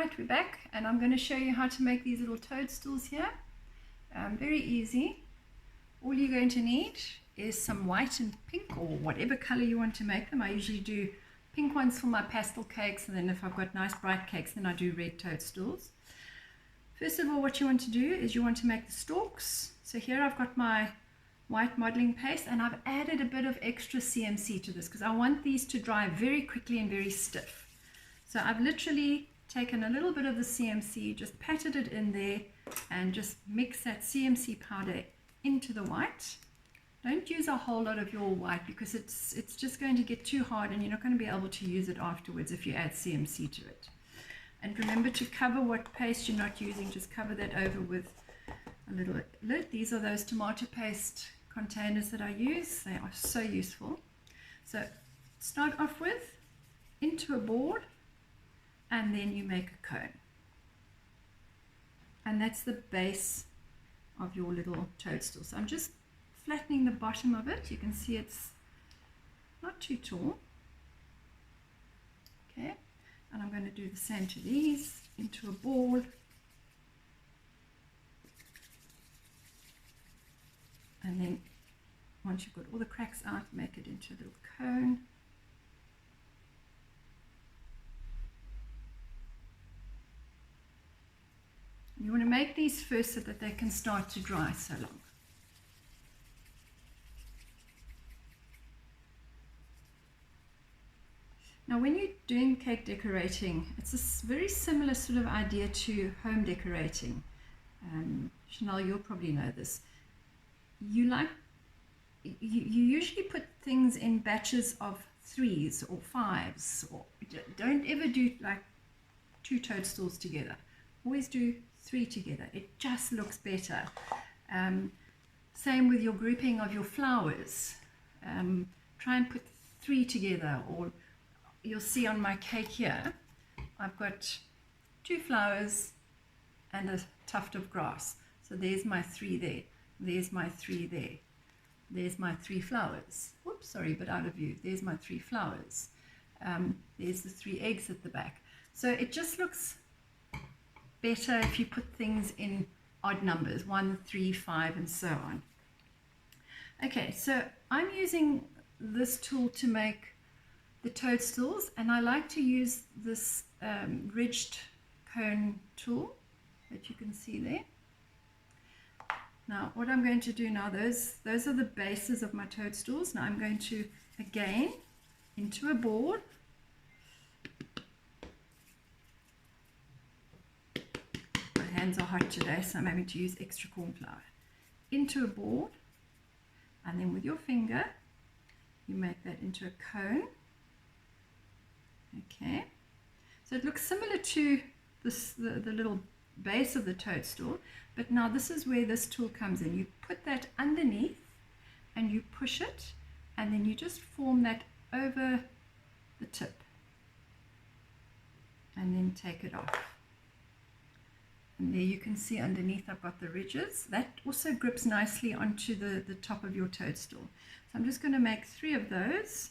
Right, we're back, and I'm going to show you how to make these little toadstools here. Very easy. All you're going to need is some white and pink, or whatever color you want to make them. I usually do pink ones for my pastel cakes, and then if I've got nice bright cakes, then I do red toadstools. First of all, what you want to do is you want to make the stalks. So here I've got my white modeling paste, and I've added a bit of extra CMC to this because I want these to dry very quickly and very stiff. So I've literally taken a little bit of the CMC, just patted it in there, and just mix that CMC powder into the white. Don't use a whole lot of your white because it's just going to get too hard and you're not going to be able to use it afterwards if you add CMC to it. And remember to cover what paste you're not using, just cover that over with a little lid. These are those tomato paste containers that I use. They are so useful. So start off with into a board, and then you make a cone, and that's the base of your little toadstool. So I'm just flattening the bottom of it. You can see it's not too tall. Okay, and I'm going to do the same to these, into a board, and then once you've got all the cracks out, make it into a little cone. You want to make these first so that they can start to dry so long. Now when you're doing cake decorating, it's a very similar sort of idea to home decorating. Chanel, you'll probably know this. You usually put things in batches of 3s or 5s, or don't ever do like 2 toadstools together. Always do 3 together. It just looks better. Same with your grouping of your flowers. Try and put 3 together, or you'll see on my cake here I've got 2 flowers and a tuft of grass. So there's my 3 there. There's my 3 there. There's my 3 flowers. Whoops, sorry, but out of view. There's my 3 flowers. There's the 3 eggs at the back. So it just looks better if you put things in odd numbers, 1, 3, 5, and so on. Okay, so I'm using this tool to make the toadstools, and I like to use this ridged cone tool that you can see there. Now what I'm going to do now, those are the bases of my toadstools. Now I'm going to, again, into a board, hands are hot today, so I'm having to use extra corn flour. Into a board, and then with your finger you make that into a cone. Okay, so it looks similar to this, the little base of the toadstool, but now this is where this tool comes in. You put that underneath and you push it, and then you just form that over the tip and then take it off. And there you can see underneath I've got the ridges. That also grips nicely onto the top of your toadstool. So I'm just going to make 3 of those.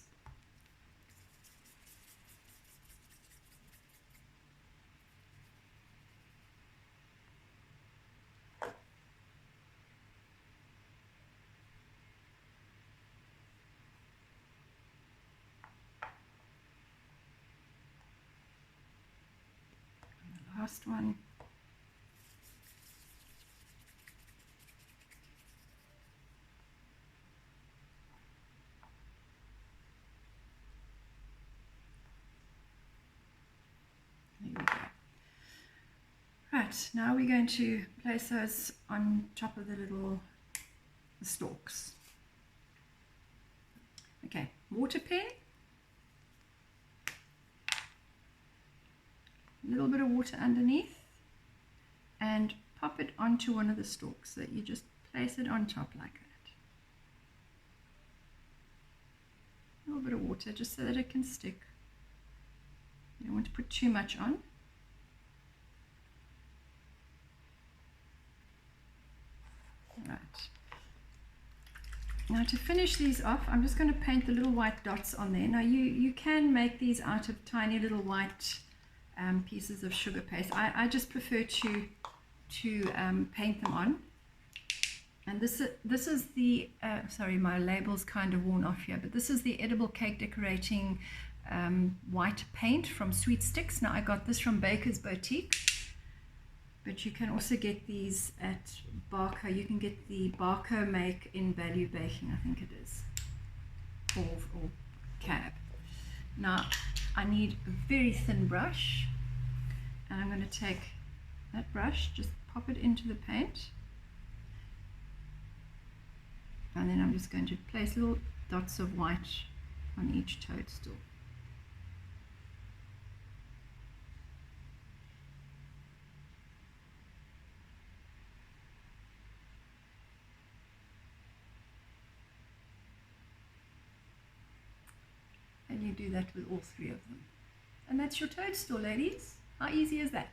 And the last one. Right, now we're going to place those on top of the stalks. Okay, water pen, a little bit of water underneath, and pop it onto one of the stalks. So that you just place it on top like that. A little bit of water just so that it can stick. You don't want to put too much on. Right. Now to finish these off, I'm just going to paint the little white dots on there. Now you can make these out of tiny little white pieces of sugar paste. I just prefer to paint them on. And this is the, sorry, my label's kind of worn off here, but this is the edible cake decorating white paint from Sweet Sticks. Now I got this from Baker's Boutique, but you can also get these at Barker. You can get the Barker make in Value Baking, I think it is, or Cab. Now I need a very thin brush, and I'm going to take that brush, just pop it into the paint, and then I'm just going to place little dots of white on each toadstool. And you do that with all three of them. And that's your toadstool, ladies. How easy is that?